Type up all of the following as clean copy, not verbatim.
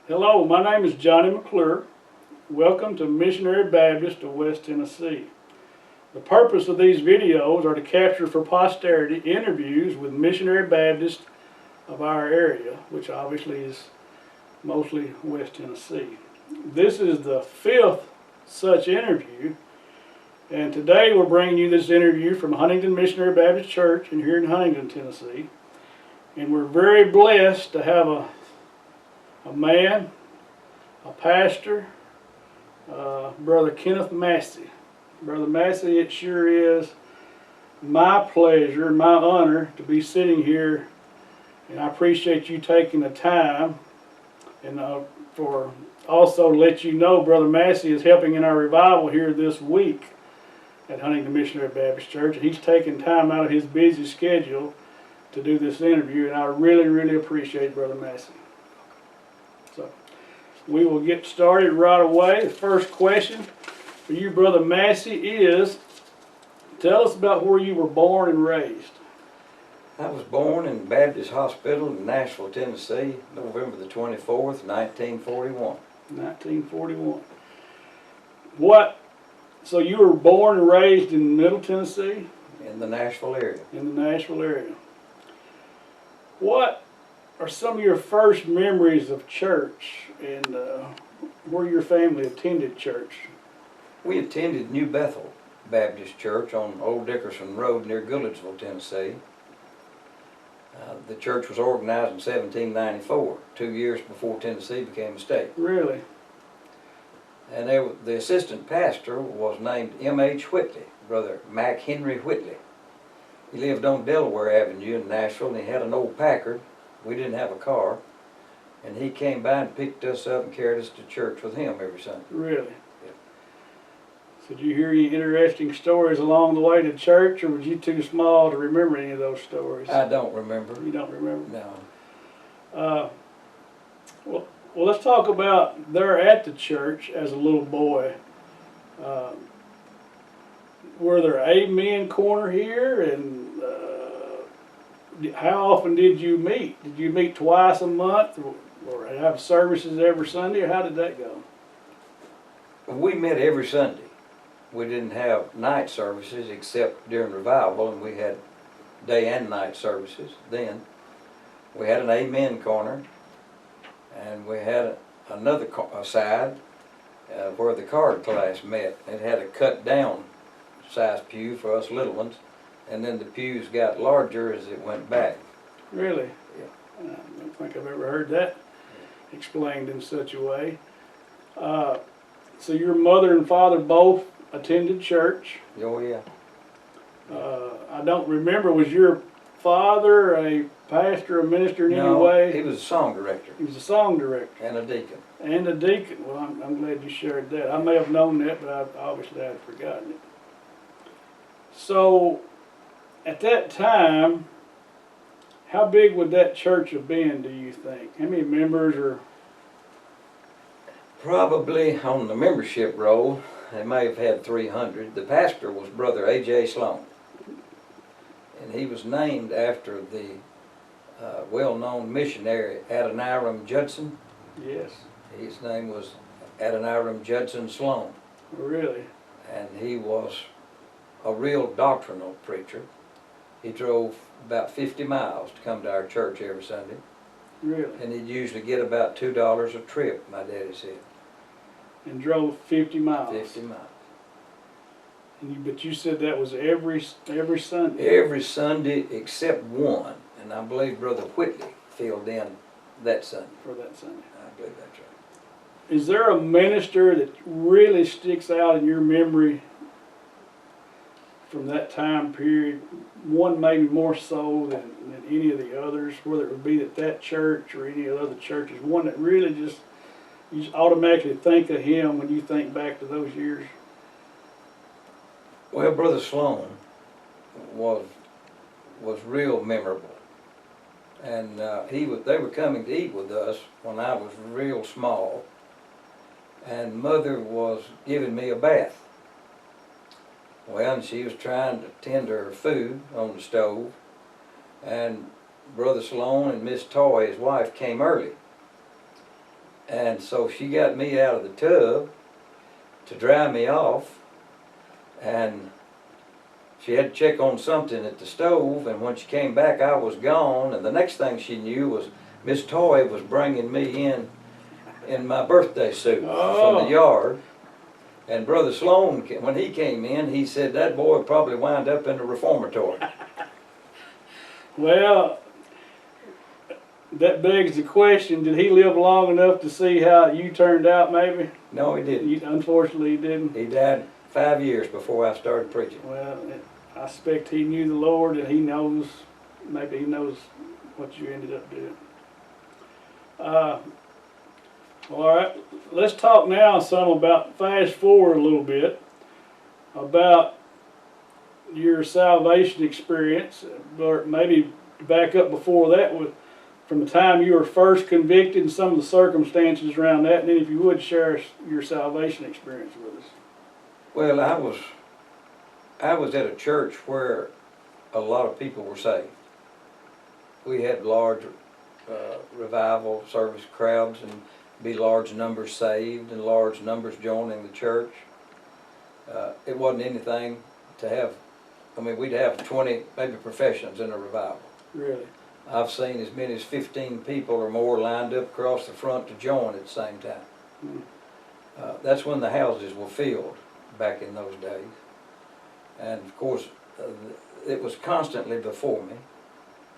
Hello, my name is Johnny McClure. Welcome to Missionary Baptist of West Tennessee. The purpose of these videos are to capture for posterity interviews with missionary Baptists of our area, which obviously is mostly West Tennessee. This is the 5th such interview, and today we're bringing you this interview from Huntingdon Missionary Baptist Church and here in Huntingdon, Tennessee. And we're very blessed to have a man, a pastor, Brother Kenneth Massey. Brother Massey, it sure is my pleasure, my honor to be sitting here, and I appreciate you taking the time, and for also to let you know Brother Massey is helping in our revival here this week at Huntingdon Missionary Baptist Church, and he's taking time out of his busy schedule to do this interview, and I really appreciate Brother Massey. So we will get started right away. The first question for you, Brother Massey, is tell us about where you were born and raised. I was born in Baptist Hospital in Nashville, Tennessee, November the 24th, 1941. 1941. So you were born and raised in Middle Tennessee? In the Nashville area. In the Nashville area. What are some of your first memories of church and where your family attended church? We attended New Bethel Baptist Church on Old Dickerson Road near Goodlettsville, Tennessee. The church was organized in 1794, 2 years before Tennessee became a state. Really? And the assistant pastor was named M.H. Whitley, Brother Mac Henry Whitley. He lived on Delaware Avenue in Nashville, and he had an old Packard. We didn't have a car, and he came by and picked us up and carried us to church with him every Sunday. Really? Yeah. So did you hear any interesting stories along the way to church, or was you too small to remember any of those stories? I don't remember. You don't remember? No. Well, let's talk about there at the church as a little boy. Were there amen corner here, and how often did you meet? Did you meet twice a month, or have services every Sunday, or how did that go? We met every Sunday. We didn't have night services except during revival, and we had day and night services then. We had an amen corner, and we had another side where the card class met. It had a cut down size pew for us little ones, and then the pews got larger as it went back. Really? Yeah. I don't think I've ever heard that explained in such a way. So your mother and father both attended church. Oh yeah. I don't remember, was your father a pastor, a minister in any way? He was a song director. He was a song director. And a deacon. And a deacon. Well, I'm glad you shared that. I may have known that, but obviously I had forgotten it. So, at that time, how big would that church have been, do you think? How many members or? Probably on the membership roll, they may have had 300. The pastor was Brother A.J. Sloan. And he was named after the well-known missionary Adoniram Judson. Yes. His name was Adoniram Judson Sloan. Really? And he was a real doctrinal preacher. He drove about 50 miles to come to our church every Sunday. Really? And he'd usually get about $2 a trip, my daddy said. And drove 50 miles? 50 miles. But you said that was every Sunday? Every Sunday except one. And I believe Brother Whitley filled in that Sunday. For that Sunday. I believe that's right. Is there a minister that really sticks out in your memory from that time period, one maybe more so than any of the others, whether it would be at that church or any of the other churches, one that really you just automatically think of him when you think back to those years? Well, Brother Sloan was real memorable. And they were coming to eat with us when I was real small. And Mother was giving me a bath. Well, and she was trying to tend to her food on the stove, and Brother Sloan and Miss Toy, his wife, came early. And so she got me out of the tub to dry me off, and she had to check on something at the stove, and when she came back I was gone, and the next thing she knew was Miss Toy was bringing me in my birthday suit from the yard. And Brother Sloan, when he came in, he said that boy would probably wind up in the reformatory. Well, that begs the question, did he live long enough to see how you turned out maybe? No, he didn't. Unfortunately, he didn't. He died 5 years before I started preaching. Well, I expect he knew the Lord, and he knows, maybe he knows what you ended up doing. All right, let's talk now some about, fast forward a little bit, about your salvation experience, or maybe back up before that, with from the time you were first convicted and some of the circumstances around that, and then if you would share your salvation experience with us. Well, I was at a church where a lot of people were saved. We had large revival service crowds, and be large numbers saved and large numbers joining the church. It wasn't anything to have, I mean, we'd have 20 maybe professions in a revival. Really? I've seen as many as 15 people or more lined up across the front to join at the same time. That's when the houses were filled back in those days. And of course, it was constantly before me.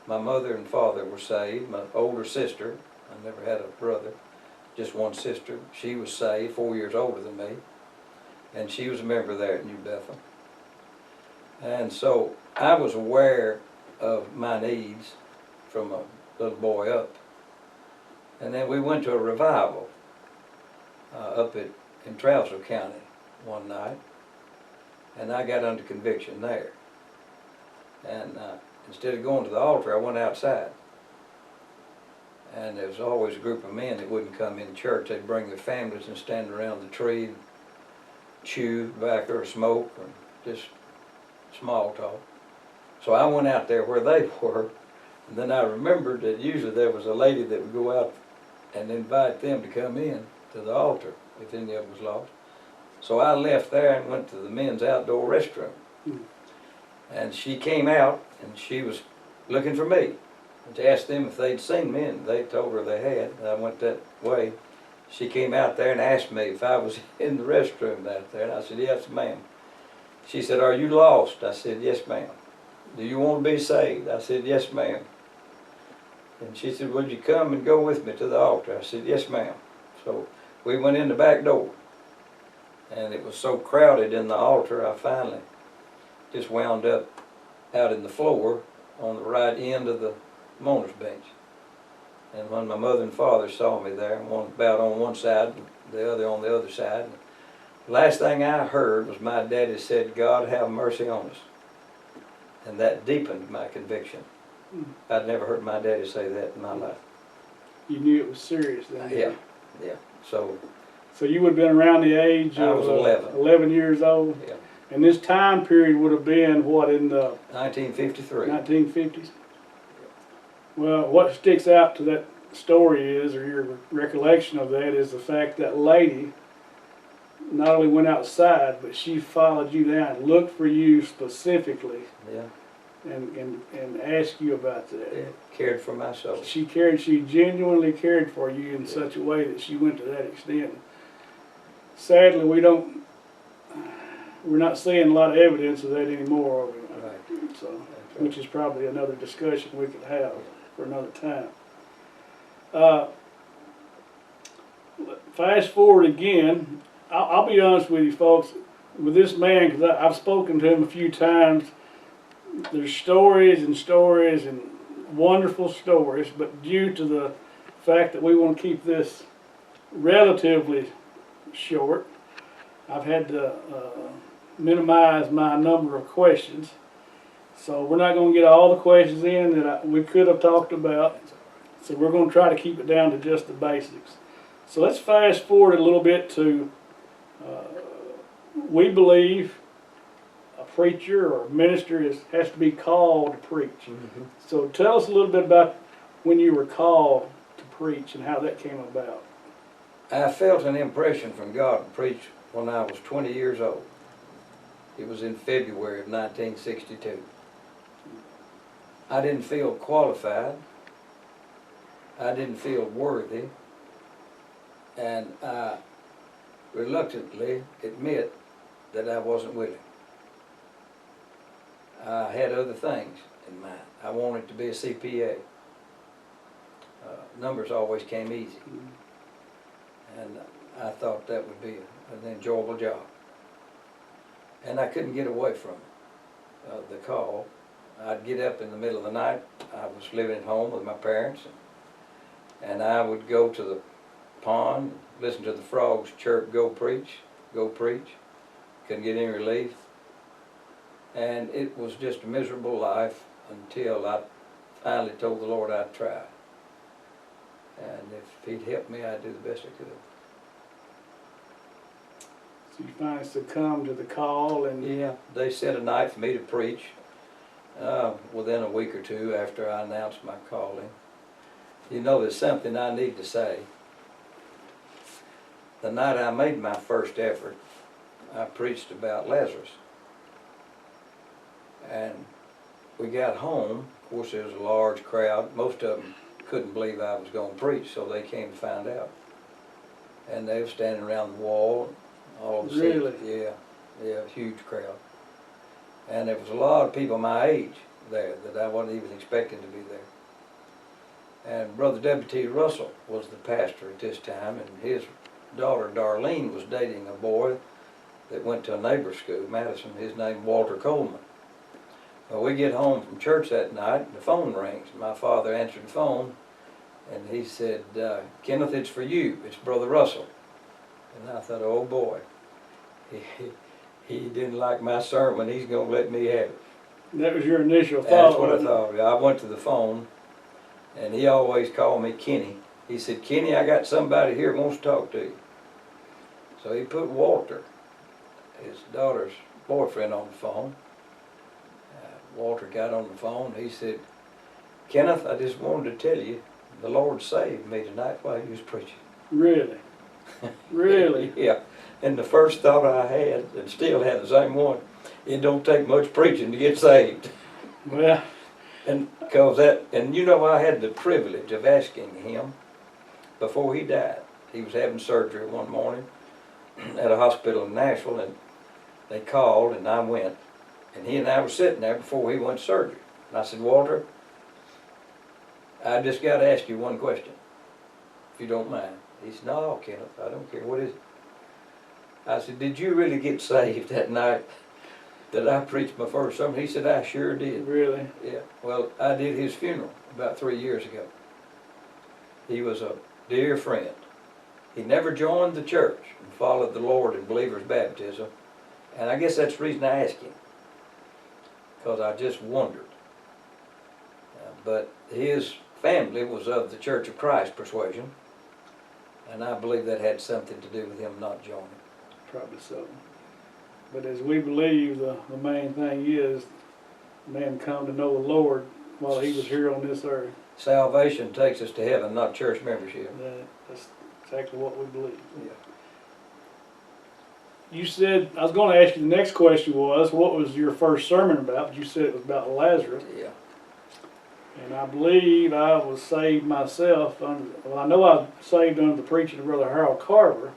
My mother and father were saved. My older sister, I never had a brother, just one sister. She was saved, 4 years older than me. And she was a member there at New Bethel. And so I was aware of my needs from a little boy up. And then we went to a revival up in Trousdale County one night, and I got under conviction there. And instead of going to the altar, I went outside. And there was always a group of men that wouldn't come in church. They'd bring their families and stand around the tree and chew tobacco or smoke or just small talk. So I went out there where they were, and then I remembered that usually there was a lady that would go out and invite them to come in to the altar if any of them was lost. So I left there and went to the men's outdoor restroom. And she came out, and she was looking for me. And to ask them if they'd seen me, and they told her they had. And I went that way. She came out there and asked me if I was in the restroom out there, and I said, yes, ma'am. She said, are you lost? I said, yes, ma'am. Do you want to be saved? I said, yes, ma'am. And she said, would you come and go with me to the altar? I said, yes, ma'am. So we went in the back door. And it was so crowded in the altar, I finally just wound up out in the floor on the right end of the mourner's bench. And when my mother and father saw me there, one about on one side, the other on the other side, the last thing I heard was my daddy said, God have mercy on us. And that deepened my conviction. I'd never heard my daddy say that in my life. You knew it was serious then? Yeah. So you would have been around the age of I was 11. 11 years old? Yeah. And this time period would have been what, in the 1953. 1950s? Well, what sticks out to that story is, or your recollection of that, is the fact that lady not only went outside, but she followed you down and looked for you specifically. Yeah. And asked you about that. Yeah. Cared for my soul. She genuinely cared for you in such a way that she went to that extent. Sadly, we're not seeing a lot of evidence of that anymore, are we? Right. So, Right. which is probably another discussion we could have for another time. Fast forward again. I'll be honest with you folks, with this man, because I've spoken to him a few times. There's stories and stories and wonderful stories, but due to the fact that we want to keep this relatively short, I've had to minimize my number of questions. So we're not going to get all the questions in that we could have talked about. So we're going to try to keep it down to just the basics. So let's fast forward a little bit to, we believe a preacher or a minister has to be called to preach. Mm-hmm. So tell us a little bit about when you were called to preach and how that came about. I felt an impression from God to preach when I was 20 years old. It was in February of 1962. I didn't feel qualified. I didn't feel worthy. And I reluctantly admit that I wasn't willing. I had other things in mind. I wanted to be a CPA. Numbers always came easy. And I thought that would be an enjoyable job. And I couldn't get away from the call. I'd get up in the middle of the night. I was living at home with my parents. And I would go to the pond, listen to the frogs chirp, go preach, go preach. Couldn't get any relief. And it was just a miserable life until I finally told the Lord I'd try. And if He'd help me, I'd do the best I could. So you finally succumbed to the call, and Yeah, they set a night for me to preach within a week or two after I announced my calling. You know, there's something I need to say. The night I made my first effort, I preached about Lazarus. And we got home. Of course, there was a large crowd. Most of them couldn't believe I was going to preach, so they came to find out. And they were standing around the wall. All of the Really? seats. Yeah, huge crowd. And there was a lot of people my age there that I wasn't even expecting to be there. And Brother W.T. Russell was the pastor at this time, and his daughter Darlene was dating a boy that went to a neighbor's school, Madison. His name Walter Coleman. Well, we get home from church that night, and the phone rings. My father answered the phone, and he said, Kenneth, it's for you. It's Brother Russell. And I thought, oh boy, he didn't like my sermon. He's going to let me have it. that was your initial thought. That's what I thought. I went to the phone, and he always called me Kenny. He said, Kenny, I got somebody here that wants to talk to you. So he put Walter, his daughter's boyfriend, on the phone. Walter got on the phone. He said, Kenneth, I just wanted to tell you, the Lord saved me tonight while you was preaching. Really? Really? Yeah. And the first thought I had, and still had the same one, it don't take much preaching to get saved. Well, And cause that, and you know, I had the privilege of asking him before he died. He was having surgery one morning at a hospital in Nashville, and they called, and I went. And he and I were sitting there before he went to surgery. And I said, Walter, I just got to ask you one question, if you don't mind. He said, no, Kenneth, I don't care. What is it? I said, did you really get saved that night that I preached my first sermon? He said, I sure did. really? Yeah. Well, I did his funeral about 3 years ago. He was a dear friend. He never joined the church and followed the Lord in believer's baptism. And I guess that's the reason I asked him, because I just wondered. But his family was of the Church of Christ persuasion, and I believe that had something to do with him not joining. Probably so. But as we believe, the main thing is, man come to know the Lord while he was here on this earth. Salvation takes us to heaven, not church membership. That's exactly what we believe. Yeah. You said, I was going to ask you, the next question was, what was your first sermon about? But you said it was about Lazarus. Yeah. And I believe I was saved myself. Well, I know I was saved under the preaching of Brother Harold Carver.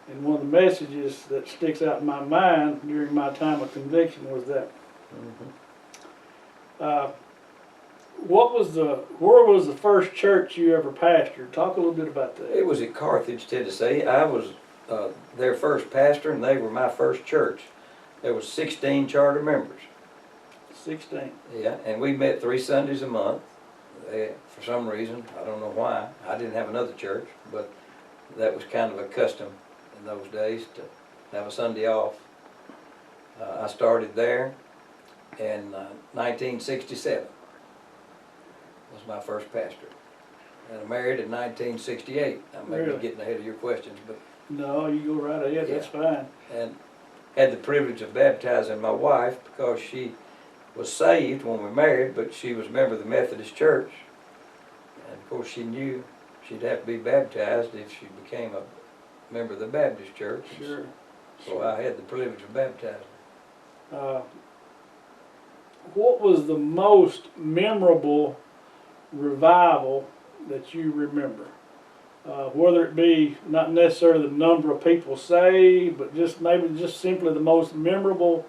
And one of the messages that sticks out in my mind during my time of conviction was that. Where was the first church you ever pastored? Talk a little bit about that. It was at Carthage, Tennessee. I was their first pastor, and they were my first church. There was 16 charter members. 16. Yeah, and we met 3 Sundays a month. For some reason, I don't know why, I didn't have another church, but that was kind of a custom in those days to have a Sunday off. I started there in 1967. Was my first pastor. And I married in 1968. I may Really? be getting ahead of your questions, but No, you go right ahead. That's fine. and had the privilege of baptizing my wife because she was saved when we married, but she was a member of the Methodist Church. And of course she knew she'd have to be baptized if she became a member of the Baptist church. Sure. So I had the privilege of baptizing. What was the most memorable revival that you remember? Whether it be not necessarily the number of people saved, but maybe just simply the most memorable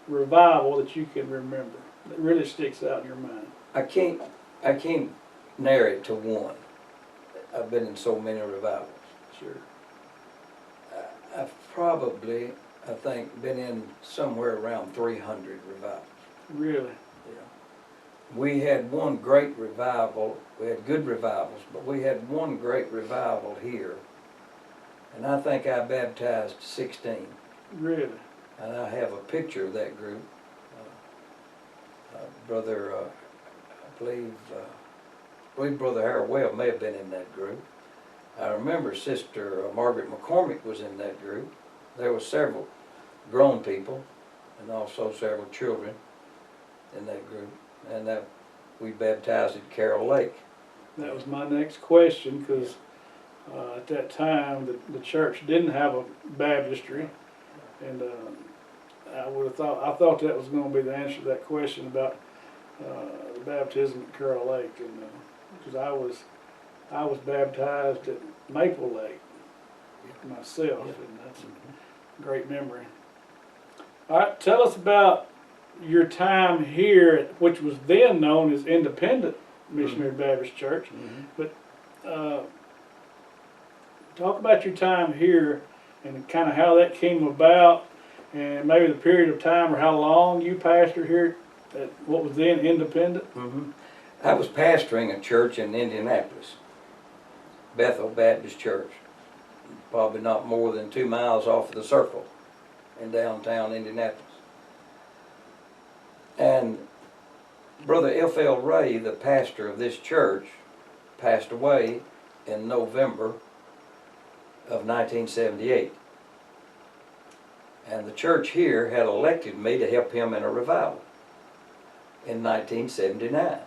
revival that you can remember that really sticks out in your mind. I can't narrow it to one. I've been in so many revivals. Sure. I've probably, I think, been in somewhere around 300 revivals. Really? Yeah. We had one great revival. We had good revivals, but we had one great revival here. And I think I baptized 16. Really? And I have a picture of that group. Brother, I believe Brother Harold Webb may have been in that group. I remember Sister Margaret McCormick was in that group. There were several grown people and also several children in that group. And that we baptized at Carroll Lake. That was my next question, because at that time the church didn't have a baptistry, and I thought that was going to be the answer to that question about the baptism at Carroll Lake, and because I was baptized at Maple Lake myself, and that's a great memory. All right, tell us about your time here, which was then known as Independent Missionary Baptist Church. But talk about your time here and kind of how that came about, and maybe the period of time or how long you pastored here at what was then Independent. I was pastoring a church in Indianapolis, Bethel Baptist Church, probably not more than 2 miles off of the Circle in downtown Indianapolis. And Brother F.L. Ray, the pastor of this church, passed away in November of 1978. And the church here had elected me to help him in a revival in 1979.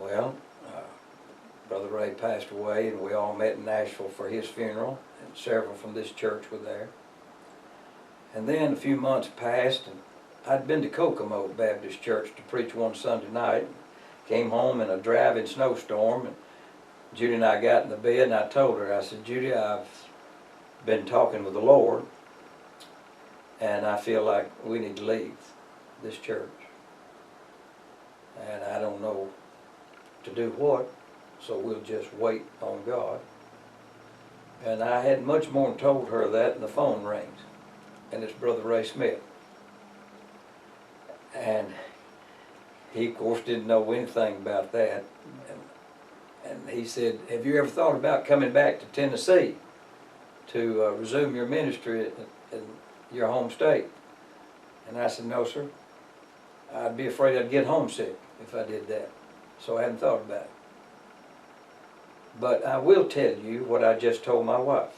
Well, Brother Ray passed away, and we all met in Nashville for his funeral, and several from this church were there. And then a few months passed, and I'd been to Kokomo Baptist Church to preach one Sunday night. Came home in a driving snowstorm, and Judy and I got in the bed, and I told her, I said, Judy, I've been talking with the Lord, and I feel like we need to leave this church. And I don't know to do what, so we'll just wait on God. And I hadn't much more than told her that, and the phone rings, and it's Brother Ray Smith. And he, of course, didn't know anything about that. And he said, have you ever thought about coming back to Tennessee to resume your ministry in your home state? And I said, no, sir. I'd be afraid I'd get homesick if I did that. So I hadn't thought about it. But I will tell you what I just told my wife.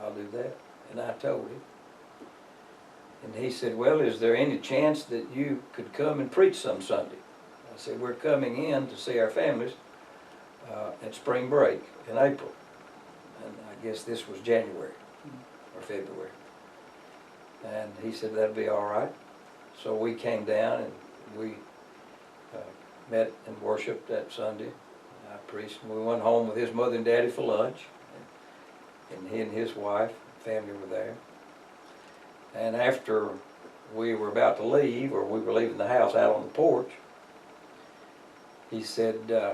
I'll do that. And I told him. And he said, well, is there any chance that you could come and preach some Sunday? I said, we're coming in to see our families at spring break in April. And I guess this was January or February. And he said, that'd be all right. So we came down and we met and worshiped that Sunday. I preached, and we went home with his mother and daddy for lunch. And he and his wife, family were there. And after we were about to leave, or we were leaving the house out on the porch, he said,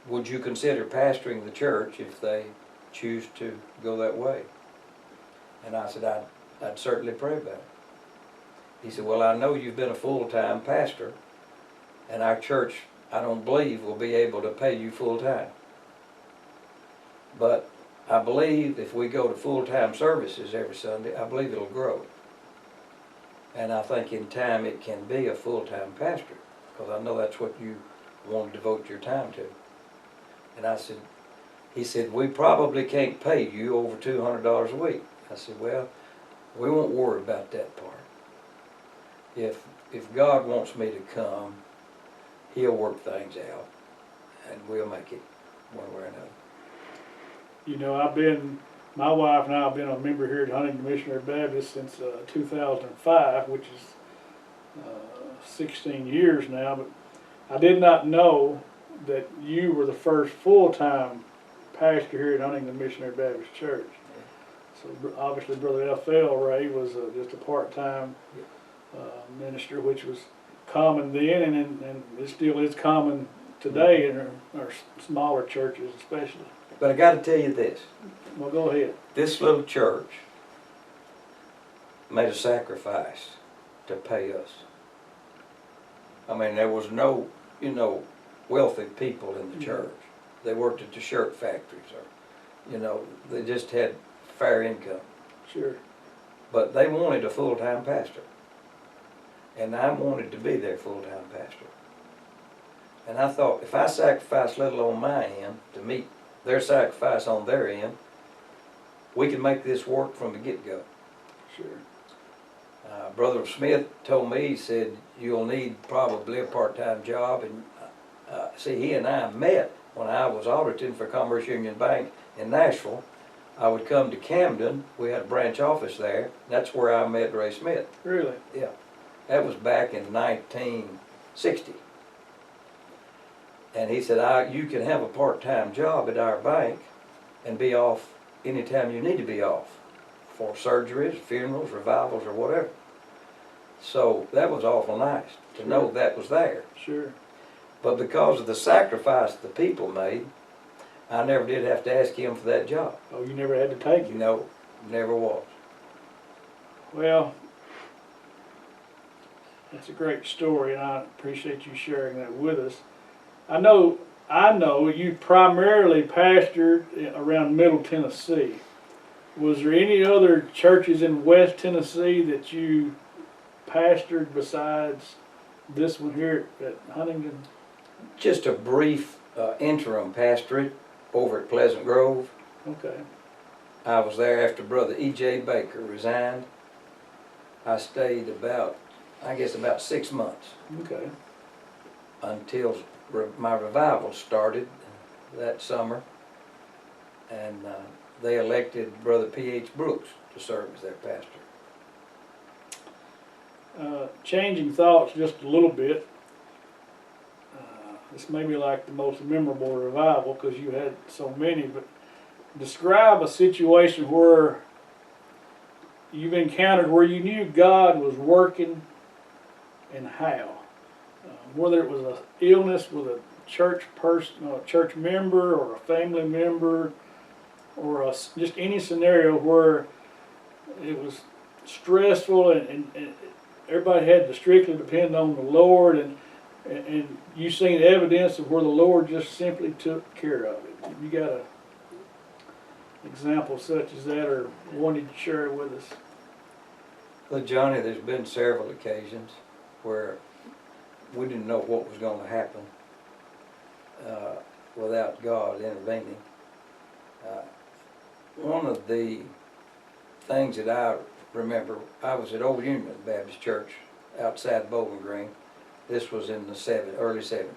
would you consider pastoring the church if they choose to go that way? And I said, I'd certainly pray about it. He said, well, I know you've been a full-time pastor, and our church, I don't believe, will be able to pay you full-time. But I believe if we go to full-time services every Sunday, I believe it'll grow. And I think in time it can be a full-time pastor, because I know that's what you want to devote your time to. And I said, he said, we probably can't pay you over $200 a week. I said, well, we won't worry about that part. If God wants me to come, He'll work things out. and we'll make it one way or another. You know, my wife and I have been a member here at Huntingdon Missionary Baptist since 2005, which is 16 years now, but I did not know that you were the first full-time pastor here at Huntingdon Missionary Baptist Church. So obviously Brother F.L. Ray was just a part-time minister, which was common then, and it still is common today in our smaller churches especially. But I got to tell you this. Well, go ahead. This little church made a sacrifice to pay us. I mean, there was no, wealthy people in the church. They worked at the shirt factories, or, they just had fair income. Sure. But they wanted a full-time pastor. And I wanted to be their full-time pastor. And I thought, if I sacrifice a little on my end to meet their sacrifice on their end, we can make this work from the get-go. Sure. Brother Smith told me, he said, you'll need probably a part-time job. And see, he and I met when I was auditing for Commerce Union Bank in Nashville. I would come to Camden. We had a branch office there. That's where I met Ray Smith. Really? Yeah. That was back in 1960. And he said, you can have a part-time job at our bank and be off anytime you need to be off for surgeries, funerals, revivals, or whatever. So that was awful nice to know that was there. Sure. But because of the sacrifice the people made, I never did have to ask him for that job. Oh, you never had to take it? No, never was. Well, that's a great story, and I appreciate you sharing that with us. I know you primarily pastored around Middle Tennessee. Was there any other churches in West Tennessee that you pastored besides this one here at Huntingdon? Just a brief interim pastorate over at Pleasant Grove. Okay. I was there after Brother E.J. Baker resigned. I stayed about 6 months. Okay. Until my revival started that summer, and they elected Brother P.H. Brooks to serve as their pastor. Changing thoughts just a little bit. This may be like the most memorable revival because you had so many, but describe a situation where you've encountered where you knew God was working and how. Whether it was an illness with a church person, a church member, or a family member, or just any scenario where it was stressful and everybody had to strictly depend on the Lord, and you seen evidence of where the Lord just simply took care of it. You got an example such as that, or one you'd share it with us? Well, Johnny, there's been several occasions where we didn't know what was going to happen without God intervening. One of the things that I remember, I was at Old Union Baptist Church outside Bowling Green. This was in the early 70s.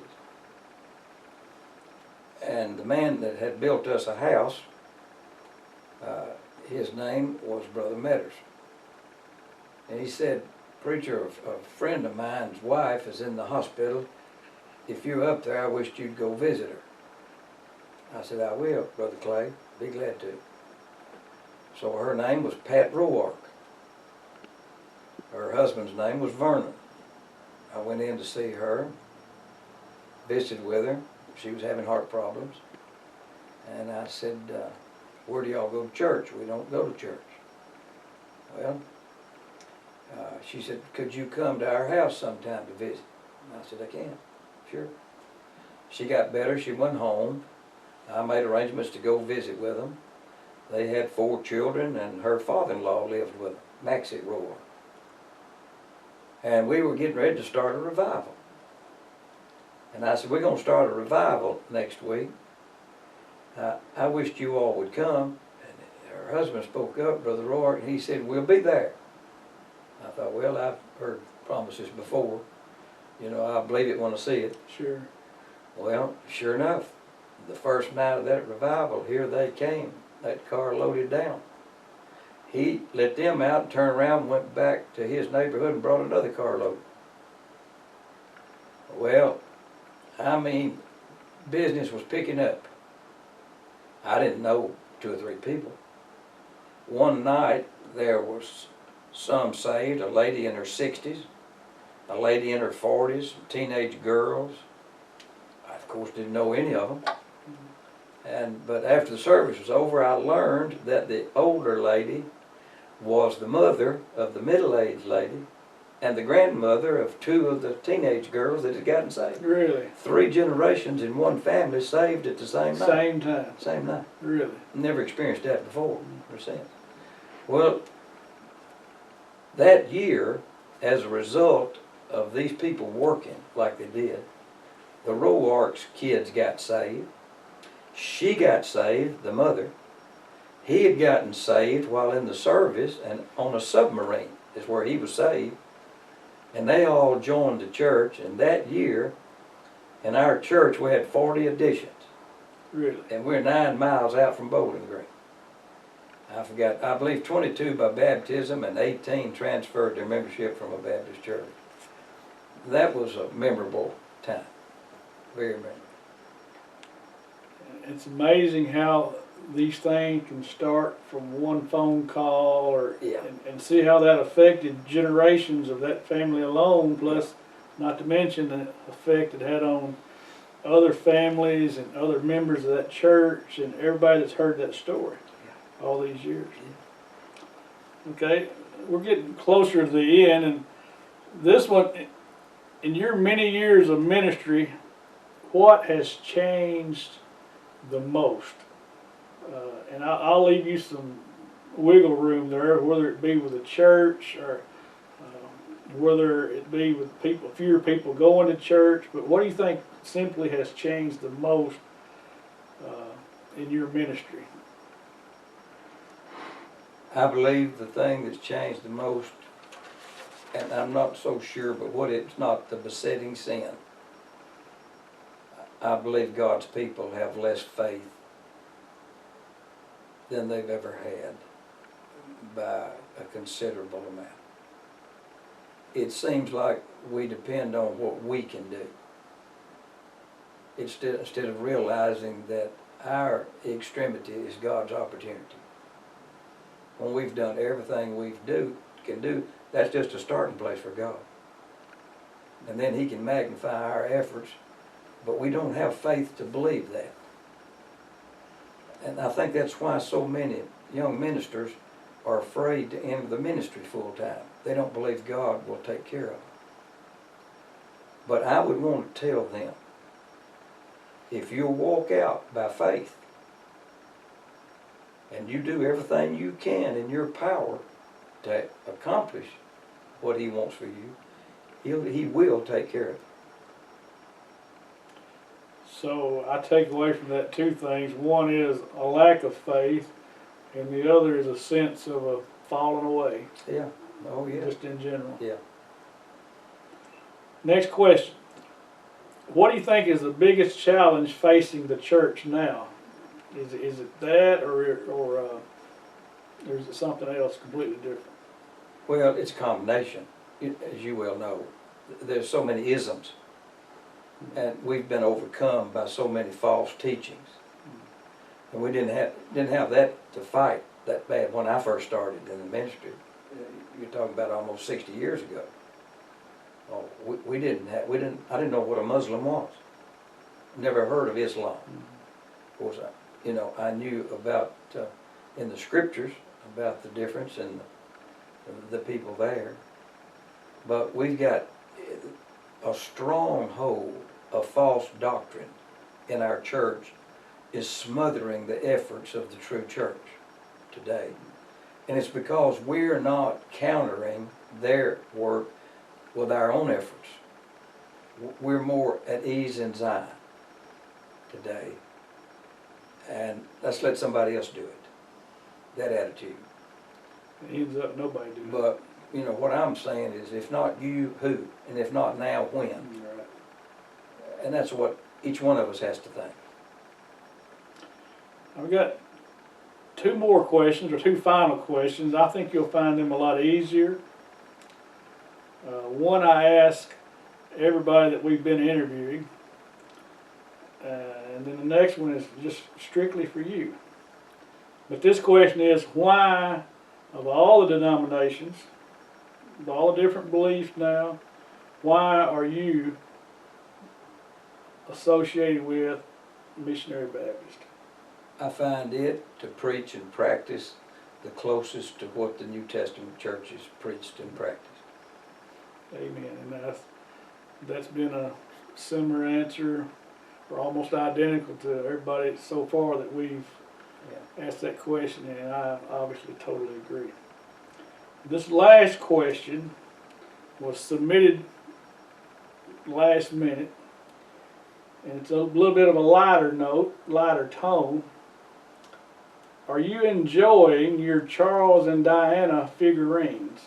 And the man that had built us a house, his name was Brother Metters. And he said, "Preacher, a friend of mine's wife is in the hospital. If you're up there, I wish you'd go visit her." I said, "I will, Brother Clay. Be glad to." So her name was Pat Roark. Her husband's name was Vernon. I went in to see her, visited with her. She was having heart problems. And I said, "Where do y'all go to church?" "We don't go to church." "Well," she said, "could you come to our house sometime to visit?" And I said, "I can, sure." She got better. She went home. I made arrangements to go visit with them. They had 4 children, and her father-in-law lived with them, Maxie Roar. And we were getting ready to start a revival. And I said, "We're going to start a revival next week. I wished you all would come." And her husband spoke up, Brother Roar, and he said, "We'll be there." I thought, well, I've heard promises before. I believe it when I see it. Sure. Well, sure enough, the first night of that revival, here they came, that car loaded down. He let them out and turned around and went back to his neighborhood and brought another carload. Well, I mean, business was picking up. I didn't know 2 or 3 people. One night there was some saved, a lady in her 60s, a lady in her 40s, some teenage girls. I, of course, didn't know any of them. But after the service was over, I learned that the older lady was the mother of the middle-aged lady and the grandmother of 2 of the teenage girls that had gotten saved. Really? 3 generations in one family saved at the same night. Same time? Same night. Really? Never experienced that before or since. Well, that year, as a result of these people working like they did, the Roark's kids got saved. She got saved, the mother. He had gotten saved while in the service and on a submarine is where he was saved. And they all joined the church, and that year in our church we had 40 additions. Really? And we're 9 miles out from Bowling Green. I believe 22 by baptism and 18 transferred their membership from a Baptist church. That was a memorable time. Very memorable. It's amazing how these things can start from one phone call, or Yeah. and see how that affected generations of that family alone, plus not to mention the effect it had on other families and other members of that church and everybody that's heard that story all these years. Okay, we're getting closer to the end, and this one, in your many years of ministry, what has changed the most? And I'll leave you some wiggle room there, whether it be with the church or whether it be with people, fewer people going to church. But what do you think simply has changed the most in your ministry? I believe the thing that's changed the most, and I'm not so sure, but what it's not the besetting sin. I believe God's people have less faith than they've ever had by a considerable amount. It seems like we depend on what we can do instead of realizing that our extremity is God's opportunity. When we've done everything we can do, that's just a starting place for God. And then He can magnify our efforts, but we don't have faith to believe that. And I think that's why so many young ministers are afraid to enter the ministry full time. They don't believe God will take care of them. But I would want to tell them, if you'll walk out by faith, and you do everything you can in your power to accomplish what He wants for you, He will take care of it. So I take away from that 2 things. One is a lack of faith, and the other is a sense of a falling away. Yeah. Oh, yeah. Just in general. Yeah. Next question. What do you think is the biggest challenge facing the church now? Is it that, or is it something else completely different? Well, it's a combination. As you well know, there's so many isms, and we've been overcome by so many false teachings. And we didn't have that to fight that bad when I first started in the ministry. You're talking about almost 60 years ago. Oh, I didn't know what a Muslim was. Never heard of Islam. Of course, I knew about in the scriptures about the difference in the people there. But we've got a stronghold of false doctrine in our church is smothering the efforts of the true church today. And it's because we're not countering their work with our own efforts. We're more at ease in Zion today. And let's let somebody else do it. That attitude. It ends up nobody doing it. But, what I'm saying is, if not you, who? And if not now, when? Right. And that's what each one of us has to think. I've got two more questions, or two final questions. I think you'll find them a lot easier. One I ask everybody that we've been interviewing, and then the next one is just strictly for you. But this question is, why, of all the denominations, with all the different beliefs now, why are you associated with Missionary Baptist? I find it to preach and practice the closest to what the New Testament churches preached and practiced. Amen. And that's been a similar answer, or almost identical to everybody so far that we've asked that question, and I obviously totally agree. This last question was submitted last minute, and it's a little bit of a lighter note, lighter tone. Are you enjoying your Charles and Diana figurines?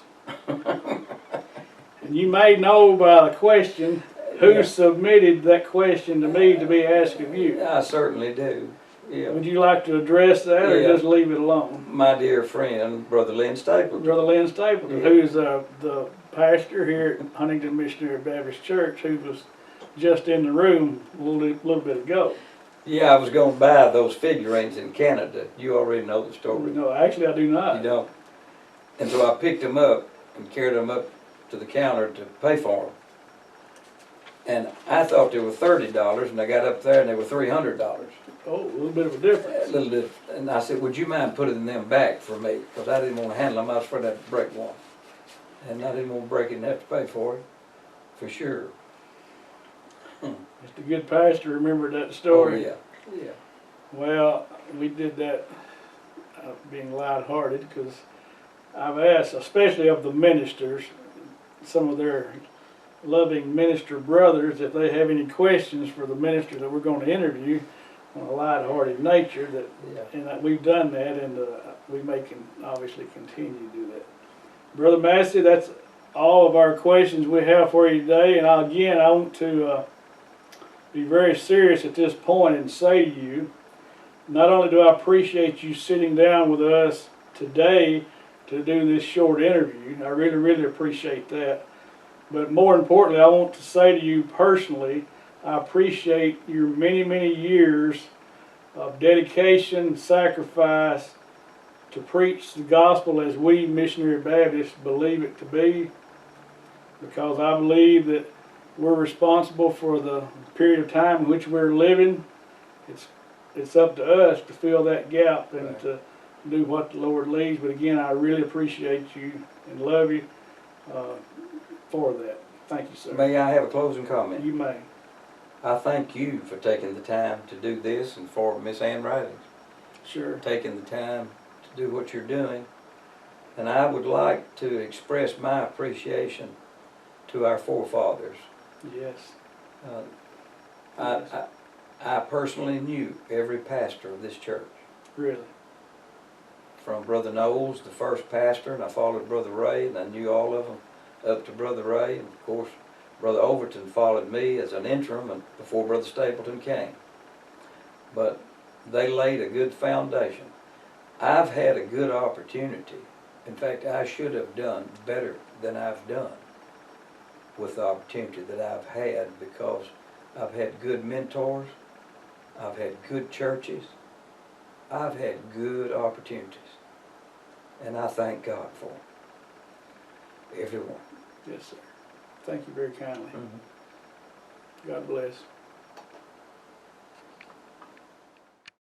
And you may know by the question who submitted that question to me to be asked of you. I certainly do. Yeah. Would you like to address that, or just leave it alone? My dear friend, Brother Lynn Stapleton. Brother Lynn Stapleton, who's the pastor here at Huntingdon Missionary Baptist Church, who was just in the room a little bit ago. Yeah, I was going to buy those figurines in Canada. You already know the story. No, actually I do not. You don't. And so I picked them up and carried them up to the counter to pay for them. And I thought they were $30, and I got up there and they were $300. Oh, a little bit of a difference. A little bit. And I said, would you mind putting them back for me? Because I didn't want to handle them. I was afraid I'd break one. And I didn't want to break it and have to pay for it, for sure. Mr. Good Pastor remembered that story. Oh, yeah. Yeah. Well, we did that being lighthearted, because I've asked, especially of the ministers, some of their loving minister brothers, if they have any questions for the minister that we're going to interview on a lighthearted nature, and that we've done that, and we may obviously continue to do that. Brother Massey, that's all of our questions we have for you today, and again, I want to be very serious at this point and say to you, not only do I appreciate you sitting down with us today to do this short interview, I really, really appreciate that, but more importantly, I want to say to you personally, I appreciate your many, many years of dedication, sacrifice to preach the gospel as we Missionary Baptists believe it to be, because I believe that we're responsible for the period of time in which we're living. It's up to us to fill that gap and to do what the Lord leads. But again, I really appreciate you and love you for that. Thank you, sir. May I have a closing comment? You may. I thank you for taking the time to do this, and for Miss Ann Ridings. Sure. Taking the time to do what you're doing. And I would like to express my appreciation to our forefathers. Yes. I personally knew every pastor of this church. Really? From Brother Knowles, the first pastor, and I followed Brother Ray, and I knew all of them up to Brother Ray. And of course, Brother Overton followed me as an interim and before Brother Stapleton came. But they laid a good foundation. I've had a good opportunity. In fact, I should have done better than I've done with the opportunity that I've had, because I've had good mentors, I've had good churches, I've had good opportunities, and I thank God for them. Everyone. Yes, sir. Thank you very kindly. God bless.